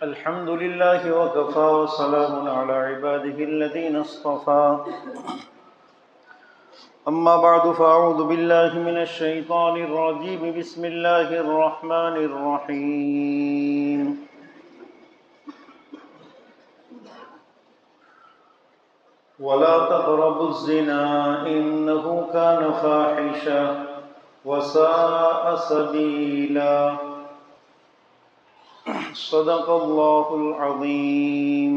الحمد لله وكفى وسلام على عباده الذين اصطفى أما بعد فأعوذ بالله من الشيطان الرجيم بسم الله الرحمن الرحيم ولا تقربوا الزنا إنه كان فاحشة وساء سبيلا صدق اللہ العظیم۔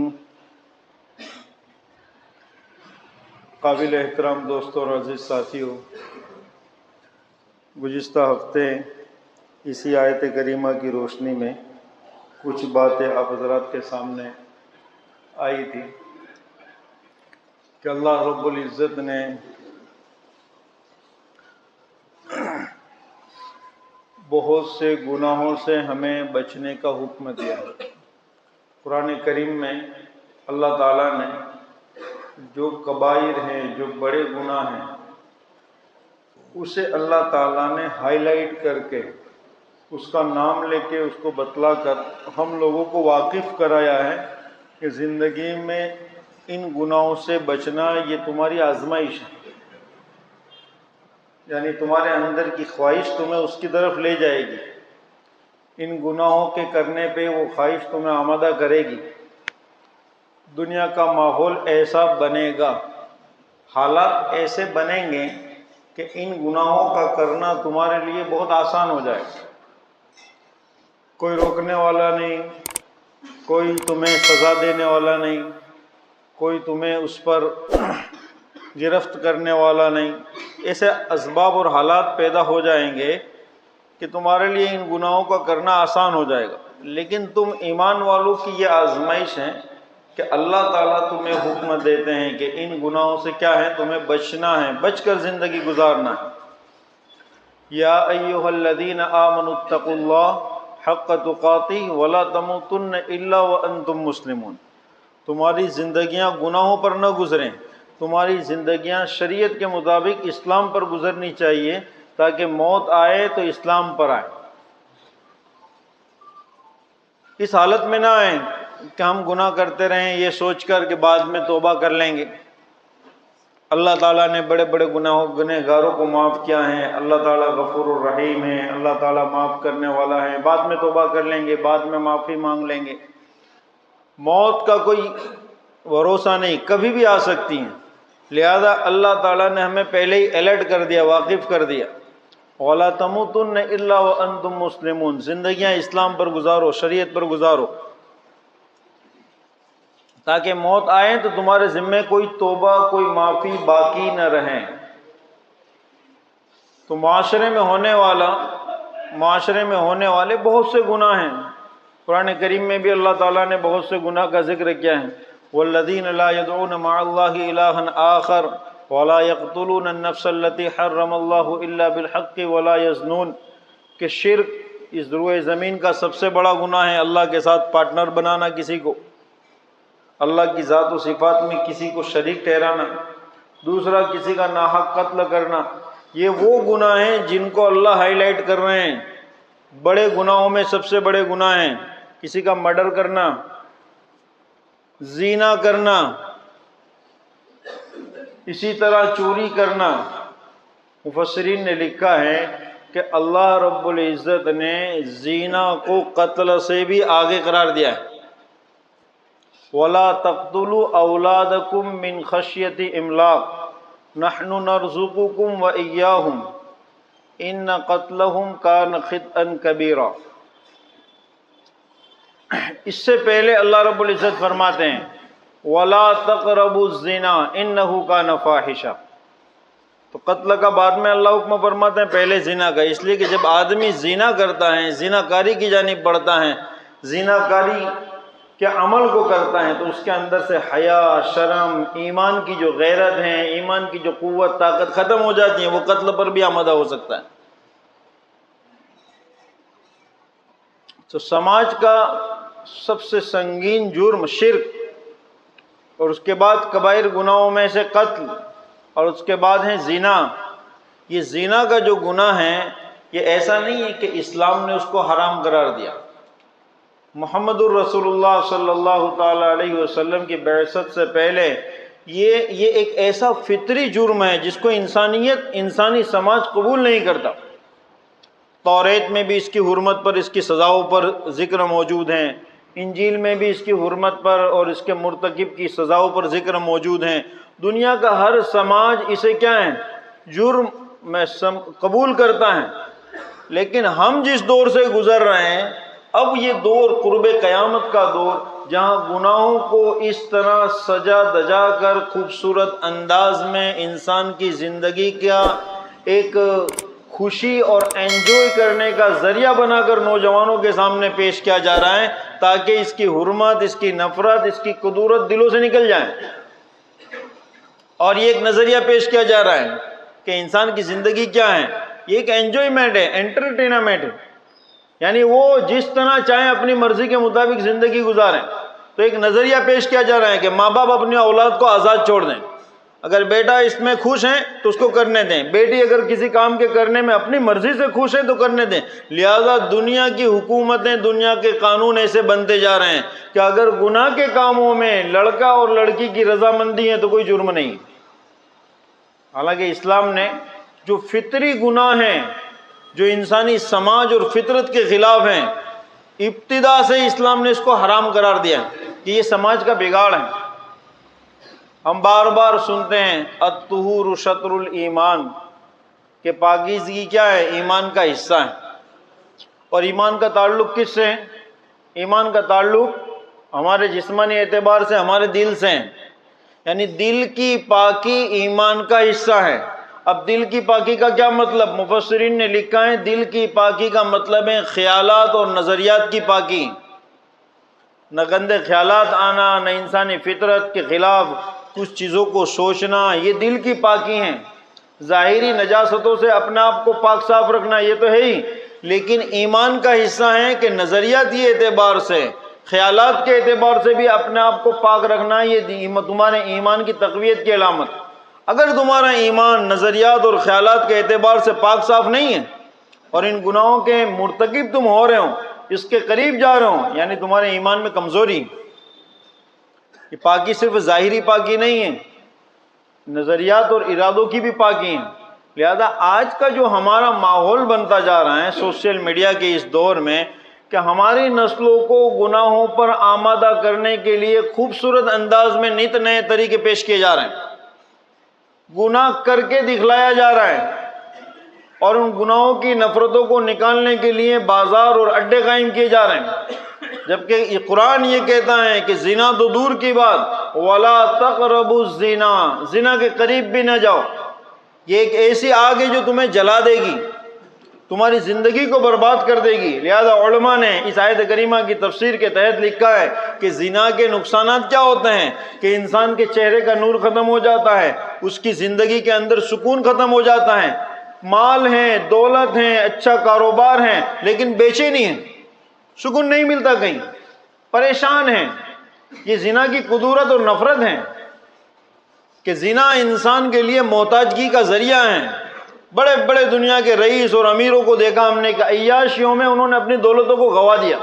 قابل احترام دوستوں اور عزیز ساتھیوں، گزشتہ ہفتے اسی آیت کریمہ کی روشنی میں کچھ باتیں آپ حضرات کے سامنے آئی تھی کہ اللہ رب العزت نے بہت سے گناہوں سے ہمیں بچنے کا حکم دیا ہے۔ قرآن کریم میں اللہ تعالیٰ نے جو کبائر ہیں، جو بڑے گناہ ہیں، اسے اللہ تعالیٰ نے ہائی لائٹ کر کے اس کا نام لے کے اس کو بتلا کر ہم لوگوں کو واقف کرایا ہے کہ زندگی میں ان گناہوں سے بچنا یہ تمہاری آزمائش ہے، یعنی تمہارے اندر کی خواہش تمہیں اس کی طرف لے جائے گی، ان گناہوں کے کرنے پہ وہ خواہش تمہیں آمادہ کرے گی، دنیا کا ماحول ایسا بنے گا، حالات ایسے بنیں گے کہ ان گناہوں کا کرنا تمہارے لیے بہت آسان ہو جائے گا، کوئی روکنے والا نہیں، کوئی تمہیں سزا دینے والا نہیں، کوئی تمہیں اس پر گرفت کرنے والا نہیں، ایسے اسباب اور حالات پیدا ہو جائیں گے کہ تمہارے لیے ان گناہوں کا کرنا آسان ہو جائے گا۔ لیکن تم ایمان والوں کی یہ آزمائش ہے کہ اللہ تعالیٰ تمہیں حکم دیتے ہیں کہ ان گناہوں سے کیا ہے، تمہیں بچنا ہے، بچ کر زندگی گزارنا ہے۔ یا ایھا الذین آمنوا اتقوا اللہ حق تقاتہ ولا تموتن الا وانتم مسلمون۔ تمہاری زندگیاں گناہوں پر نہ گزریں، تمہاری زندگیاں شریعت کے مطابق اسلام پر گزرنی چاہیے تاکہ موت آئے تو اسلام پر آئے۔ اس حالت میں نہ آئیں کہ ہم گناہ کرتے رہیں یہ سوچ کر کہ بعد میں توبہ کر لیں گے۔ اللہ تعالیٰ نے بڑے بڑے گنہگاروں کو معاف کیا ہے، اللہ تعالیٰ غفور الرحیم ہے، اللہ تعالیٰ معاف کرنے والا ہے، بعد میں توبہ کر لیں گے، بعد میں معافی مانگ لیں گے۔ موت کا کوئی بھروسہ نہیں، کبھی بھی آ سکتی ہیں، لہذا اللہ تعالیٰ نے ہمیں پہلے ہی الرٹ کر دیا، واقف کر دیا۔ وَلَا تَمُوتُنَّ إِلَّا وَأَنْتُمْ مُسْلِمُونَ، زندگیاں اسلام پر گزارو، شریعت پر گزارو، تاکہ موت آئے تو تمہارے ذمے کوئی توبہ، کوئی معافی باقی نہ رہیں۔ تو معاشرے میں ہونے والے بہت سے گناہ ہیں، قرآن کریم میں بھی اللہ تعالیٰ نے بہت سے گناہ کا ذکر کیا ہے۔ وَالَّذِينَ لَا يَدْعُونَ مَعَ اللَّهِ إِلَٰهًا آخَرَ وَلَا يَقْتُلُونَ النَّفْسَ الَّتِي حَرَّمَ اللَّهُ إِلَّا بِالْحَقِّ وَلَا يَزْنُونَ، کہ شرک اس روئے زمین کا سب سے بڑا گناہ ہے، اللہ کے ساتھ پارٹنر بنانا کسی کو، اللہ کی ذات و صفات میں کسی کو شریک ٹھہرانا، دوسرا کسی کا ناحق قتل کرنا، یہ وہ گناہ ہیں جن کو اللہ ہائی لائٹ کر رہے ہیں۔ بڑے گناہوں میں سب سے بڑے گناہ ہیں کسی کا مرڈر کرنا، زنا کرنا، اسی طرح چوری کرنا۔ مفسرین نے لکھا ہے کہ اللہ رب العزت نے زنا کو قتل سے بھی آگے قرار دیا ہے۔ وَلَا تَقْتُلُوا أَوْلَادَكُم مِّنْ خَشْيَةِ إِمْلَاقٍ نَحْنُ نَرْزُقُكُمْ وَإِيَّاهُمْ إِنَّ قَتْلَهُمْ كَانَ خِطْئًا كَبِيرًا۔ اس سے پہلے اللہ رب العزت فرماتے ہیں وَلَا تَقْرَبُوا الزِّنَا إِنَّهُ كَانَ فَاحِشًا، تو قتل کا بعد میں اللہ حکم فرماتے ہیں پہلے زنا کا، اس لیے کہ جب آدمی زنا کرتا ہے، زنا کاری کی جانب بڑھتا ہے، زنا کاری کے عمل کو کرتا ہے، تو اس کے اندر سے حیا، شرم، ایمان کی جو غیرت ہے، ایمان کی جو قوت طاقت ختم ہو جاتی ہے، وہ قتل پر بھی آمادہ ہو سکتا ہے۔ تو سماج کا سب سے سنگین جرم شرک، اور اس کے بعد کبائر گناہوں میں سے قتل، اور اس کے بعد ہے زنا۔ یہ زنا کا جو گناہ ہے یہ ایسا نہیں ہے کہ اسلام نے اس کو حرام قرار دیا، محمد الرسول اللہ صلی اللہ تعالی علیہ وسلم کی بعثت سے پہلے یہ ایک ایسا فطری جرم ہے جس کو انسانی سماج قبول نہیں کرتا۔ توریت میں بھی اس کی حرمت پر، اس کی سزاؤں پر ذکر موجود ہیں، انجیل میں بھی اس کی حرمت پر اور اس کے مرتکب کی سزاؤں پر ذکر موجود ہیں۔ دنیا کا ہر سماج اسے کیا ہے؟ جرم میں قبول کرتا ہے۔ لیکن ہم جس دور سے گزر رہے ہیں، اب یہ دور قرب قیامت کا دور، جہاں گناہوں کو اس طرح سجا دجا کر خوبصورت انداز میں انسان کی زندگی کا ایک خوشی اور انجوائے کرنے کا ذریعہ بنا کر نوجوانوں کے سامنے پیش کیا جا رہا ہے، تاکہ اس کی حرمت، اس کی نفرت، اس کی قدورت دلوں سے نکل جائے۔ اور یہ ایک نظریہ پیش کیا جا رہا ہے کہ انسان کی زندگی کیا ہے؟ یہ ایک انجوائمنٹ ہے، انٹرٹینمنٹ ہے، یعنی وہ جس طرح چاہیں اپنی مرضی کے مطابق زندگی گزاریں۔ تو ایک نظریہ پیش کیا جا رہا ہے کہ ماں باپ اپنی اولاد کو آزاد چھوڑ دیں، اگر بیٹا اس میں خوش ہیں تو اس کو کرنے دیں، بیٹی اگر کسی کام کے کرنے میں اپنی مرضی سے خوش ہے تو کرنے دیں۔ لہذا دنیا کی حکومتیں، دنیا کے قانون ایسے بنتے جا رہے ہیں کہ اگر گناہ کے کاموں میں لڑکا اور لڑکی کی رضامندی ہے تو کوئی جرم نہیں۔ حالانکہ اسلام نے جو فطری گناہ ہیں، جو انسانی سماج اور فطرت کے خلاف ہیں، ابتدا سے اسلام نے اس کو حرام قرار دیا کہ یہ سماج کا بگاڑ ہے۔ ہم بار بار سنتے ہیں الطہور شطر الایمان، کہ پاکیزگی کیا ہے؟ ایمان کا حصہ ہے۔ اور ایمان کا تعلق کس سے ہے؟ ایمان کا تعلق ہمارے جسمانی اعتبار سے ہمارے دل سے ہے، یعنی دل کی پاکی ایمان کا حصہ ہے۔ اب دل کی پاکی کا کیا مطلب؟ مفسرین نے لکھا ہے دل کی پاکی کا مطلب ہے خیالات اور نظریات کی پاکی، نہ گندے خیالات آنا، نہ انسانی فطرت کے خلاف کچھ چیزوں کو سوچنا، یہ دل کی پاکی ہیں۔ ظاہری نجاستوں سے اپنے آپ کو پاک صاف رکھنا یہ تو ہے ہی، لیکن ایمان کا حصہ ہے کہ نظریاتی اعتبار سے، خیالات کے اعتبار سے بھی اپنے آپ کو پاک رکھنا، یہ تمہارے ایمان کی تقویت کی علامت۔ اگر تمہارا ایمان نظریات اور خیالات کے اعتبار سے پاک صاف نہیں ہے اور ان گناہوں کے مرتکب تم ہو رہے ہو، اس کے قریب جا رہے ہو، یعنی تمہارے ایمان میں کمزوری۔ یہ پاکی صرف ظاہری پاکی نہیں ہے، نظریات اور ارادوں کی بھی پاکی ہے۔ لہذا آج کا جو ہمارا ماحول بنتا جا رہا ہے سوشل میڈیا کے اس دور میں، کہ ہماری نسلوں کو گناہوں پر آمادہ کرنے کے لیے خوبصورت انداز میں نت نئے طریقے پیش کیے جا رہے ہیں، گناہ کر کے دکھلایا جا رہا ہے، اور ان گناہوں کی نفرتوں کو نکالنے کے لیے بازار اور اڈے قائم کیے جا رہے ہیں۔ جبکہ قرآن یہ کہتا ہے کہ زنا تو دور کی بات، وَلَا تَقْرَبُوا الزِّنَا، زنا کے قریب بھی نہ جاؤ۔ یہ ایک ایسی آگ ہے جو تمہیں جلا دے گی، تمہاری زندگی کو برباد کر دے گی۔ لہذا علماء نے اس آیت کریمہ کی تفسیر کے تحت لکھا ہے کہ زنا کے نقصانات کیا ہوتے ہیں، کہ انسان کے چہرے کا نور ختم ہو جاتا ہے، اس کی زندگی کے اندر سکون ختم ہو جاتا ہے، مال ہیں، دولت ہیں، اچھا کاروبار ہیں، لیکن بے چینی ہے، سکون نہیں ملتا، کہیں پریشان ہیں۔ یہ زنا کی قدورت اور نفرت ہے کہ زنا انسان کے لیے محتاجگی کا ذریعہ ہے۔ بڑے بڑے دنیا کے رئیس اور امیروں کو دیکھا ہم نے کہ عیاشیوں میں انہوں نے اپنی دولتوں کو گوا دیا،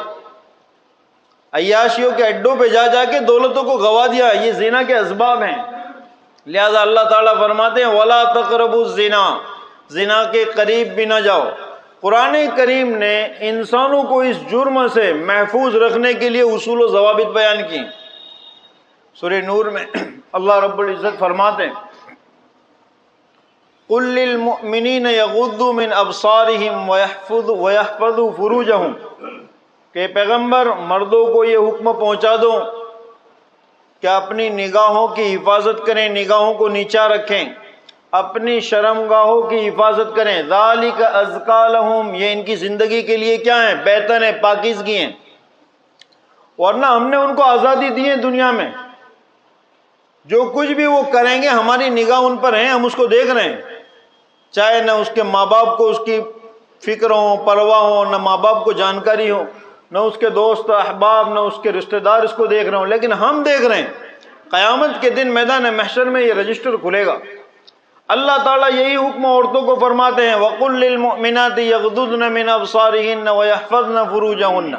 عیاشیوں کے اڈوں پہ جا جا کے دولتوں کو گوا دیا، یہ زنا کے اسباب ہیں۔ لہذا اللہ تعالیٰ فرماتے ہیں وَلَا تَقْرَبُوا الزِّنَا، زنا کے قریب بھی نہ جاؤ۔ قرآن کریم نے انسانوں کو اس جرم سے محفوظ رکھنے کے لیے اصول و ضوابط بیان کی۔ سورہ نور میں اللہ رب العزت فرماتے ہیں قُلْ لِلْمُؤْمِنِينَ يَغُضُّوا مِنْ أَبْصَارِهِمْ وَيَحْفَظُوا فُرُوجَهُمْ، کہ پیغمبر مردوں کو یہ حکم پہنچا دو کہ اپنی نگاہوں کی حفاظت کریں، نگاہوں کو نیچا رکھیں، اپنی شرمگاہوں کی حفاظت کریں۔ ذَلِكَ أَزْكَىٰ لَهُمْ، یہ ان کی زندگی کے لیے کیا ہے؟ بہتر ہے، پاکیزگی ہیں۔ ورنہ ہم نے ان کو آزادی دی ہے دنیا میں، جو کچھ بھی وہ کریں گے ہماری نگاہ ان پر ہیں، ہم اس کو دیکھ رہے ہیں، چاہے نہ اس کے ماں باپ کو اس کی فکر ہو، پرواہ ہو، نہ ماں باپ کو جانکاری ہو، نہ اس کے دوست احباب، نہ اس کے رشتہ دار اس کو دیکھ رہے ہوں، لیکن ہم دیکھ رہے ہیں۔ قیامت کے دن میدان محشر میں یہ رجسٹر کھلے گا۔ اللہ تعالیٰ یہی حکم عورتوں کو فرماتے ہیں وَقُلْ لِلْمُؤْمِنَاتِ يَغْضُضْنَ مِنْ أَبْصَارِهِنَّ وَيَحْفَظْنَ فُرُوجَهُنَّ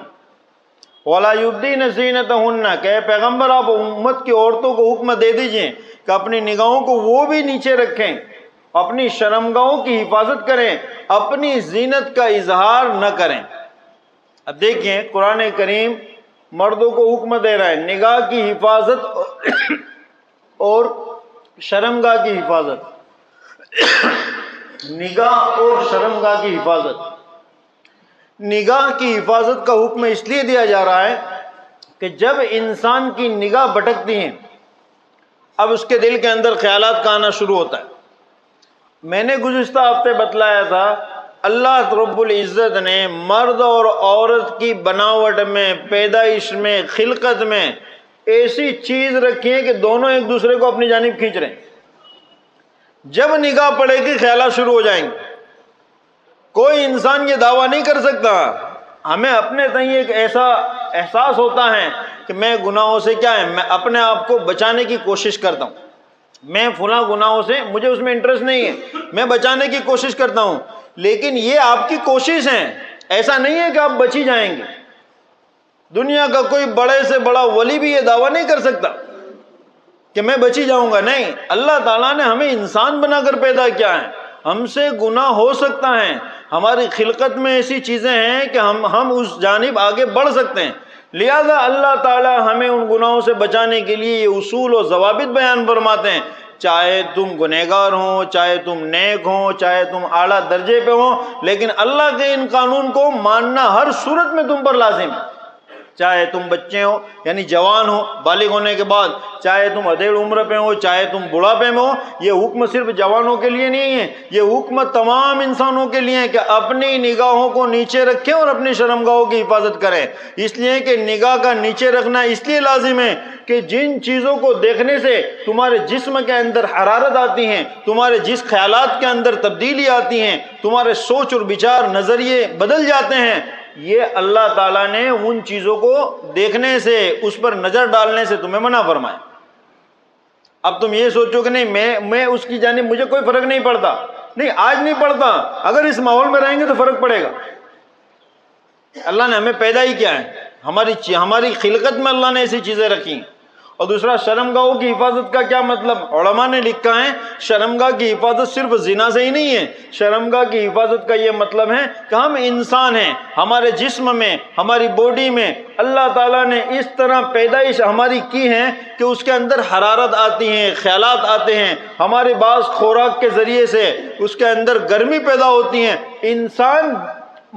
وَلَا يُبْدِينَ زِينَتَهُنَّ کہ پیغمبر آپ امت کی عورتوں کو حکم دے دیجئے کہ اپنی نگاہوں کو وہ بھی نیچے رکھیں، اپنی شرمگاہوں کی حفاظت کریں، اپنی زینت کا اظہار نہ کریں۔ اب دیکھیں قرآن کریم مردوں کو حکم دے رہا ہے نگاہ کی حفاظت اور شرمگاہ کی حفاظت، نگاہ اور شرمگاہ کی حفاظت۔ نگاہ کی حفاظت کا حکم اس لیے دیا جا رہا ہے کہ جب انسان کی نگاہ بھٹکتی ہیں، اب اس کے دل کے اندر خیالات کا آنا شروع ہوتا ہے۔ میں نے گزشتہ ہفتے بتلایا تھا اللہ رب العزت نے مرد اور عورت کی بناوٹ میں، پیدائش میں، خلقت میں ایسی چیز رکھی ہے کہ دونوں ایک دوسرے کو اپنی جانب کھینچ رہے ہیں۔ جب نگاہ پڑے گی خیالات شروع ہو جائیں گے۔ کوئی انسان یہ دعویٰ نہیں کر سکتا، ہمیں اپنے تئیں ایک ایسا احساس ہوتا ہے کہ میں گناہوں سے کیا ہے، میں اپنے آپ کو بچانے کی کوشش کرتا ہوں، میں فلاں گناہوں سے مجھے اس میں انٹرسٹ نہیں ہے، میں بچانے کی کوشش کرتا ہوں، لیکن یہ آپ کی کوشش ہے، ایسا نہیں ہے کہ آپ بچ ہی جائیں گے۔ دنیا کا کوئی بڑے سے بڑا ولی بھی یہ دعویٰ نہیں کر سکتا کہ میں بچ ہی جاؤں گا، نہیں۔ اللہ تعالیٰ نے ہمیں انسان بنا کر پیدا کیا ہے، ہم سے گناہ ہو سکتا ہے، ہماری خلقت میں ایسی چیزیں ہیں کہ ہم اس جانب آگے بڑھ سکتے ہیں، لہذا اللہ تعالیٰ ہمیں ان گناہوں سے بچانے کے لیے یہ اصول و ضوابط بیان فرماتے ہیں۔ چاہے تم گنہگار ہو، چاہے تم نیک ہو، چاہے تم اعلیٰ درجے پہ ہو، لیکن اللہ کے ان قانون کو ماننا ہر صورت میں تم پر لازم ہے۔ چاہے تم بچے ہو یعنی جوان ہو بالغ ہونے کے بعد، چاہے تم ادھیڑ عمر پہ ہو، چاہے تم بڑھاپے میں ہو، یہ حکم صرف جوانوں کے لیے نہیں ہے، یہ حکم تمام انسانوں کے لیے ہے کہ اپنی نگاہوں کو نیچے رکھیں اور اپنی شرمگاہوں کی حفاظت کریں۔ اس لیے کہ نگاہ کا نیچے رکھنا اس لیے لازم ہے کہ جن چیزوں کو دیکھنے سے تمہارے جسم کے اندر حرارت آتی ہیں، تمہارے جس خیالات کے اندر تبدیلی آتی ہیں، تمہارے سوچ اور بچار نظریے بدل جاتے ہیں، یہ اللہ تعالیٰ نے ان چیزوں کو دیکھنے سے، اس پر نظر ڈالنے سے تمہیں منع فرمایا۔ اب تم یہ سوچو کہ نہیں میں اس کی جانب مجھے کوئی فرق نہیں پڑتا، نہیں آج نہیں پڑتا، اگر اس ماحول میں رہیں گے تو فرق پڑے گا۔ اللہ نے ہمیں پیدا ہی کیا ہے، ہماری خلقت میں اللہ نے ایسی چیزیں رکھی ہیں۔ اور دوسرا شرمگاہوں کی حفاظت کا کیا مطلب؟ علماء نے لکھا ہے شرمگاہ کی حفاظت صرف زنا سے ہی نہیں ہے، شرمگاہ کی حفاظت کا یہ مطلب ہے کہ ہم انسان ہیں، ہمارے جسم میں، ہماری باڈی میں اللہ تعالیٰ نے اس طرح پیدائش ہماری کی ہے کہ اس کے اندر حرارت آتی ہیں، خیالات آتے ہیں، ہمارے بعض خوراک کے ذریعے سے اس کے اندر گرمی پیدا ہوتی ہیں، انسان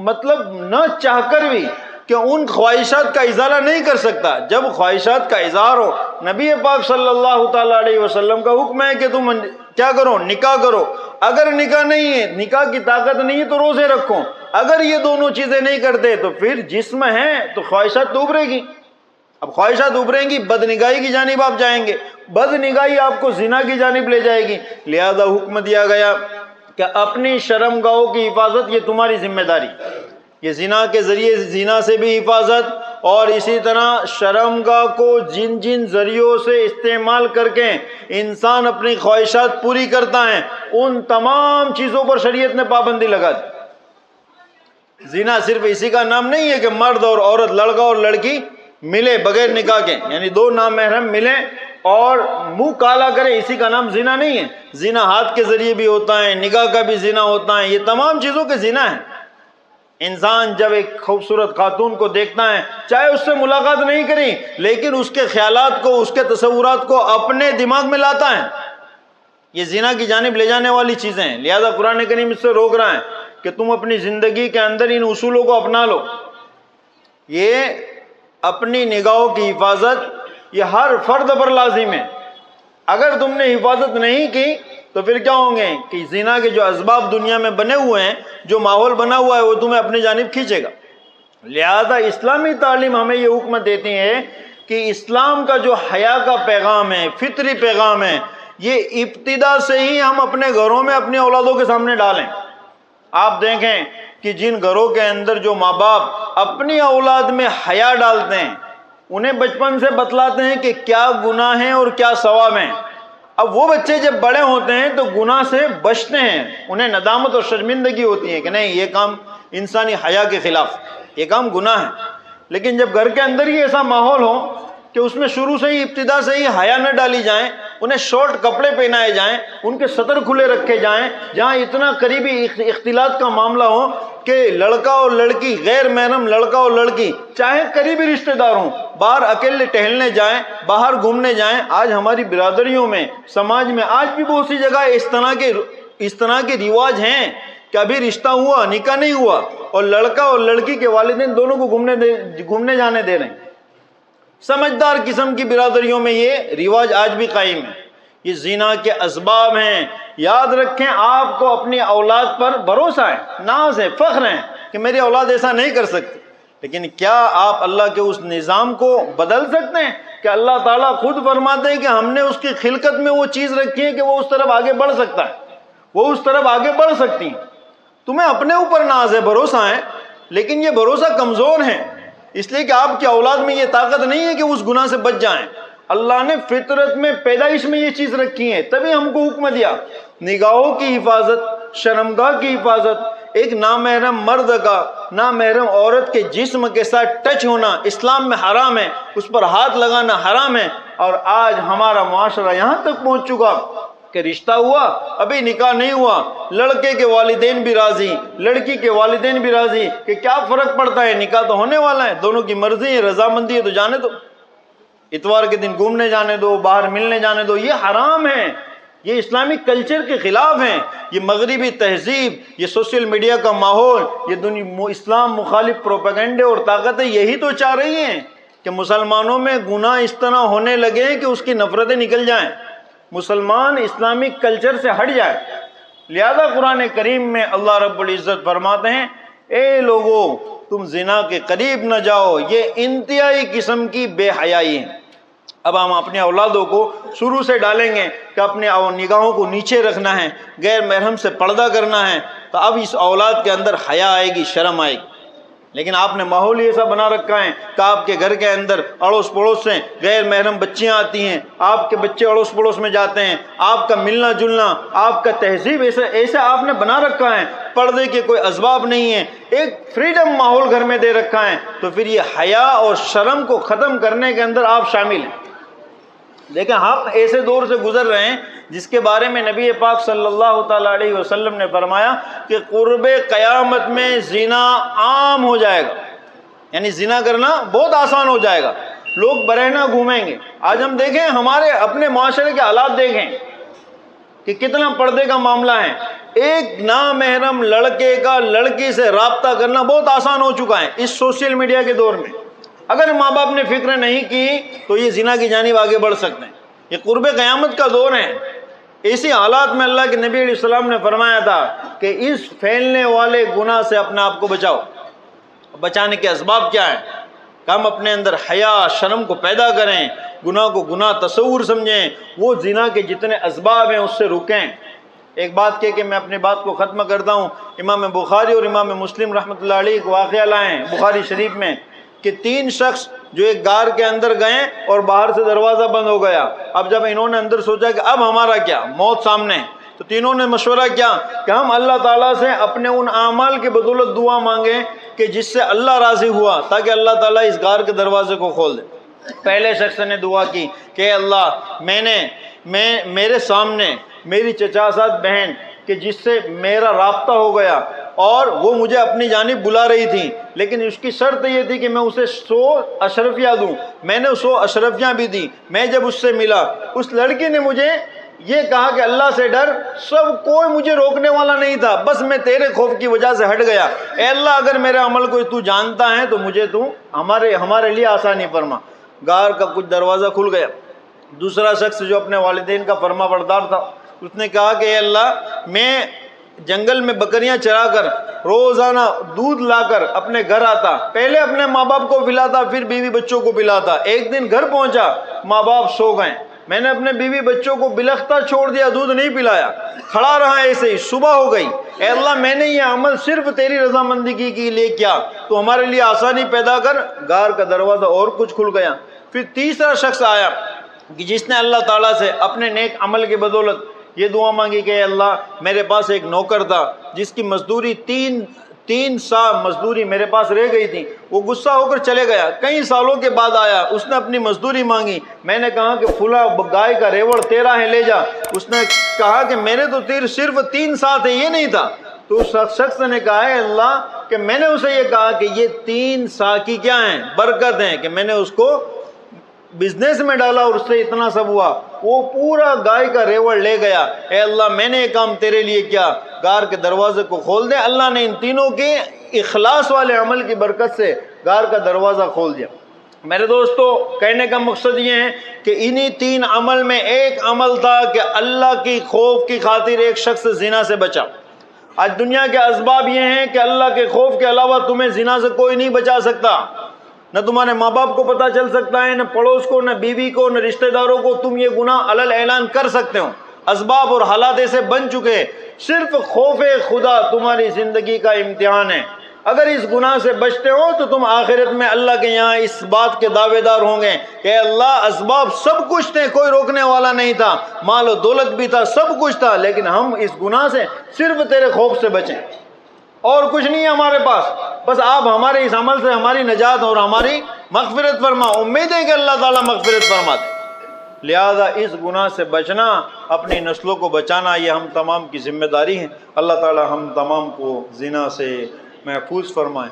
مطلب نہ چاہ کر بھی کہ ان خواہشات کا ازالہ نہیں کر سکتا۔ جب خواہشات کا اظہار ہو، نبی پاک صلی اللہ تعالیٰ علیہ وسلم کا حکم ہے کہ تم کیا کرو، نکاح کرو۔ اگر نکاح نہیں ہے، نکاح کی طاقت نہیں ہے تو روزے رکھو۔ اگر یہ دونوں چیزیں نہیں کرتے تو پھر جسم ہے تو خواہشات تو ابھرے گی، اب خواہشات ابھریں گی، بد نگاہی کی جانب آپ جائیں گے، بد نگاہی آپ کو زنا کی جانب لے جائے گی۔ لہذا حکم دیا گیا کہ اپنی شرمگاہوں کی حفاظت یہ تمہاری ذمہ داری، یہ زنا کے ذریعے زنا سے بھی حفاظت، اور اسی طرح شرمگاہ کو جن جن ذریعوں سے استعمال کر کے انسان اپنی خواہشات پوری کرتا ہے ان تمام چیزوں پر شریعت نے پابندی لگا دی۔ زنا صرف اسی کا نام نہیں ہے کہ مرد اور عورت، لڑکا اور لڑکی ملے بغیر نکاح کے، یعنی دو نامحرم ملیں اور منہ کالا کرے، اسی کا نام زنا نہیں ہے۔ زنا ہاتھ کے ذریعے بھی ہوتا ہے، نگاہ کا بھی زنا ہوتا ہے، یہ تمام چیزوں کے زنا ہے۔ انسان جب ایک خوبصورت خاتون کو دیکھتا ہے، چاہے اس سے ملاقات نہیں کری لیکن اس کے خیالات کو، اس کے تصورات کو اپنے دماغ میں لاتا ہے، یہ زنا کی جانب لے جانے والی چیزیں ہیں۔ لہذا قرآن کریم اس سے روک رہا ہے کہ تم اپنی زندگی کے اندر ان اصولوں کو اپنا لو۔ یہ اپنی نگاہوں کی حفاظت یہ ہر فرد پر لازم ہے۔ اگر تم نے حفاظت نہیں کی تو پھر کیا ہوں گے کہ زنا کے جو اسباب دنیا میں بنے ہوئے ہیں، جو ماحول بنا ہوا ہے، وہ تمہیں اپنی جانب کھینچے گا۔ لہذا اسلامی تعلیم ہمیں یہ حکم دیتی ہے کہ اسلام کا جو حیا کا پیغام ہے، فطری پیغام ہے، یہ ابتدا سے ہی ہم اپنے گھروں میں اپنی اولادوں کے سامنے ڈالیں۔ آپ دیکھیں کہ جن گھروں کے اندر جو ماں باپ اپنی اولاد میں حیا ڈالتے ہیں، انہیں بچپن سے بتلاتے ہیں کہ کیا گناہ ہیں اور کیا ثواب ہیں، اب وہ بچے جب بڑے ہوتے ہیں تو گناہ سے بچتے ہیں، انہیں ندامت اور شرمندگی ہوتی ہے کہ نہیں یہ کام انسانی حیا کے خلاف، یہ کام گناہ ہے۔ لیکن جب گھر کے اندر ہی ایسا ماحول ہو کہ اس میں شروع سے ہی ابتدا سے ہی حیا نہ ڈالی جائیں، انہیں شارٹ کپڑے پہنائے جائیں، ان کے سطر کھلے رکھے جائیں، جہاں اتنا قریبی اختلاط کا معاملہ ہو کہ لڑکا اور لڑکی، غیر محرم لڑکا اور لڑکی، چاہے قریبی رشتہ دار ہوں، باہر اکیلے ٹہلنے جائیں، باہر گھومنے جائیں. آج ہماری برادریوں میں، سماج میں آج بھی بہت سی جگہ اس طرح کے رواج ہیں کہ ابھی رشتہ ہوا، نکاح نہیں ہوا، اور لڑکا اور لڑکی کے والدین دونوں کو گھومنے جانے دے رہے ہیں. سمجھدار قسم کی برادریوں میں یہ رواج آج بھی قائم ہے. یہ زنا کے اسباب ہیں. یاد رکھیں، آپ کو اپنی اولاد پر بھروسہ ہے، ناز ہے، فخر ہے کہ میری اولاد ایسا نہیں کر سکتی، لیکن کیا آپ اللہ کے اس نظام کو بدل سکتے ہیں کہ اللہ تعالیٰ خود فرماتے ہیں کہ ہم نے اس کی خلقت میں وہ چیز رکھی ہے کہ وہ اس طرف آگے بڑھ سکتا ہے، وہ اس طرف آگے بڑھ سکتی ہیں. تمہیں اپنے اوپر ناز ہے، بھروسہ ہے، لیکن یہ بھروسہ کمزور ہے، اس لیے کہ آپ کی اولاد میں یہ طاقت نہیں ہے کہ اس گناہ سے بچ جائیں. اللہ نے فطرت میں، پیدائش میں یہ چیز رکھی ہے، تبھی ہم کو حکم دیا. نگاہوں کی حفاظت، شرمگاہ کی حفاظت، ایک نامحرم مرد کا نامحرم عورت کے جسم کے ساتھ ٹچ ہونا اسلام میں حرام ہے، اس پر ہاتھ لگانا حرام ہے. اور آج ہمارا معاشرہ یہاں تک پہنچ چکا کہ رشتہ ہوا، ابھی نکاح نہیں ہوا، لڑکے کے والدین بھی راضی، لڑکی کے والدین بھی راضی، کہ کیا فرق پڑتا ہے، نکاح تو ہونے والا ہے، دونوں کی مرضی ہے، رضامندی ہے تو جانے دو، اتوار کے دن گھومنے جانے دو، باہر ملنے جانے دو. یہ حرام ہے، یہ اسلامی کلچر کے خلاف ہیں. یہ مغربی تہذیب، یہ سوشل میڈیا کا ماحول، یہ اسلام مخالف پروپیگنڈے اور طاقتیں یہی تو چاہ رہی ہیں کہ مسلمانوں میں گناہ اس طرح ہونے لگے کہ اس کی نفرتیں نکل جائیں، مسلمان اسلامک کلچر سے ہٹ جائے. لہذا قرآن کریم میں اللہ رب العزت فرماتے ہیں، اے لوگوں تم زنا کے قریب نہ جاؤ، یہ انتہائی قسم کی بے حیائی ہے. اب ہم اپنے اولادوں کو شروع سے ڈالیں گے کہ اپنے نگاہوں کو نیچے رکھنا ہے، غیر محرم سے پردہ کرنا ہے، تو اب اس اولاد کے اندر حیا آئے گی، شرم آئے گی. لیکن آپ نے ماحول ایسا بنا رکھا ہے کہ آپ کے گھر کے اندر اڑوس پڑوس سے غیر محرم بچیاں آتی ہیں، آپ کے بچے اڑوس پڑوس میں جاتے ہیں، آپ کا ملنا جلنا، آپ کا تہذیب ایسے آپ نے بنا رکھا ہے، پردے کے کوئی اسباب نہیں ہیں، ایک فریڈم ماحول گھر میں دے رکھا ہے. تو پھر یہ حیا اور شرم کو ختم کرنے کے اندر آپ شامل ہیں. لیکن ہم ایسے دور سے گزر رہے ہیں جس کے بارے میں نبی پاک صلی اللہ تعالیٰ علیہ وسلم نے فرمایا کہ قرب قیامت میں زنا عام ہو جائے گا، یعنی زنا کرنا بہت آسان ہو جائے گا، لوگ برہنہ گھومیں گے. آج ہم دیکھیں، ہمارے اپنے معاشرے کے حالات دیکھیں کہ کتنا پردے کا معاملہ ہے. ایک نامحرم لڑکے کا لڑکی سے رابطہ کرنا بہت آسان ہو چکا ہے اس سوشل میڈیا کے دور میں. اگر ماں باپ نے فکر نہیں کی تو یہ زنا کی جانب آگے بڑھ سکتے ہیں. یہ قرب قیامت کا دور ہے. اسی حالات میں اللہ کے نبی علیہ السلام نے فرمایا تھا کہ اس پھیلنے والے گناہ سے اپنے آپ کو بچاؤ. بچانے کے اسباب کیا ہیں؟ کہ ہم اپنے اندر حیا شرم کو پیدا کریں، گناہ کو گناہ تصور سمجھیں، وہ زنا کے جتنے اسباب ہیں اس سے رکیں. ایک بات کہہ کے میں اپنی بات کو ختم کرتا ہوں. امام بخاری اور امام مسلم رحمۃ اللہ علیہ کو واقعہ لائیں بخاری شریف میں کہ 3 شخص جو ایک غار کے اندر گئے اور باہر سے دروازہ بند ہو گیا. اب جب انہوں نے اندر سوچا کہ اب ہمارا کیا، موت سامنے ہے، تو تینوں نے مشورہ کیا کہ ہم اللہ تعالیٰ سے اپنے ان اعمال کی بدولت دعا مانگیں کہ جس سے اللہ راضی ہوا، تاکہ اللہ تعالیٰ اس غار کے دروازے کو کھول دے. پہلے شخص نے دعا کی کہ اے اللہ میرے سامنے میری چچاسات بہن کہ جس سے میرا رابطہ ہو گیا اور وہ مجھے اپنی جانب بلا رہی تھی، لیکن اس کی شرط یہ تھی کہ میں اسے 100 اشرفیاں دوں. میں نے 100 اشرفیاں بھی دی. میں جب اس سے ملا، اس لڑکی نے مجھے یہ کہا کہ اللہ سے ڈر، سب کوئی مجھے روکنے والا نہیں تھا، بس میں تیرے خوف کی وجہ سے ہٹ گیا. اے اللہ اگر میرے عمل کو تو جانتا ہے تو مجھے تو ہمارے لیے آسانی فرما. غار کا کچھ دروازہ کھل گیا. دوسرا شخص جو اپنے والدین کا فرما بردار تھا، اس نے کہا کہ اے اللہ میں جنگل میں بکریاں چرا کر روزانہ دودھ لا کر اپنے گھر آتا، پہلے اپنے ماں باپ کو پلاتا، پھر بیوی بچوں کو پلاتا. ایک دن گھر پہنچا، ماں باپ سو گئے، میں نے اپنے بیوی بچوں کو بلختا چھوڑ دیا، دودھ نہیں پلایا، کھڑا رہا ایسے ہی. صبح ہو گئی. اے اللہ میں نے یہ عمل صرف تیری رضامندگی کے لیے کیا، تو ہمارے لیے آسانی پیدا کر. غار کا دروازہ اور کچھ کھل گیا. پھر تیسرا شخص آیا کہ جس نے اللہ تعالیٰ سے اپنے نیک عمل کی بدولت یہ دعا مانگی کہ اے اللہ میرے پاس ایک نوکر تھا جس کی مزدوری 3 سال مزدوری میرے پاس رہ گئی تھی، وہ غصہ ہو کر چلے گیا، کئی سالوں کے بعد آیا، اس نے اپنی مزدوری مانگی، میں نے کہا کہ فلاں گائے کا ریوڑ تیرا ہے لے جا، اس نے کہا کہ میں نے تو صرف 3 سال تھے، یہ نہیں تھا، تو اس شخص نے کہا ہے اللہ کہ میں نے اسے یہ کہا کہ یہ 3 سال کی کیا ہیں برکت ہیں کہ میں نے اس کو بزنس میں ڈالا اور اس سے اتنا سب ہوا، وہ پورا گائے کا ریوڑ لے گیا، اے اللہ میں نے یہ کام تیرے لیے کیا، گار کے دروازے کو کھول دے۔ اللہ نے ان تینوں کے اخلاص والے عمل کی برکت سے گار کا دروازہ کھول دیا۔ میرے دوستو کہنے کا مقصد یہ ہے کہ انہی 3 عمل میں ایک عمل تھا کہ اللہ کی خوف کی خاطر ایک شخص زنا سے بچا۔ آج دنیا کے اسباب یہ ہیں کہ اللہ کے خوف کے علاوہ تمہیں زنا سے کوئی نہیں بچا سکتا، نہ تمہارے ماں باپ کو پتہ چل سکتا ہے، نہ پڑوس کو، نہ بیوی کو، نہ رشتہ داروں کو تم یہ گناہ علل اعلان کر سکتے ہو، اسباب اور حالات ایسے بن چکے، صرف خوف خدا تمہاری زندگی کا امتحان ہے۔ اگر اس گناہ سے بچتے ہو تو تم آخرت میں اللہ کے یہاں اس بات کے دعوے دار ہوں گے کہ اللہ اسباب سب کچھ تھے، کوئی روکنے والا نہیں تھا، مال و دولت بھی تھا، سب کچھ تھا، لیکن ہم اس گناہ سے صرف تیرے خوف سے بچیں، اور کچھ نہیں ہے ہمارے پاس، بس آپ ہمارے اس عمل سے ہماری نجات اور ہماری مغفرت فرما۔ امید ہے کہ اللہ تعالیٰ مغفرت فرماتے، لہذا اس گناہ سے بچنا، اپنی نسلوں کو بچانا، یہ ہم تمام کی ذمہ داری ہے۔ اللہ تعالیٰ ہم تمام کو زنا سے محفوظ فرمائے۔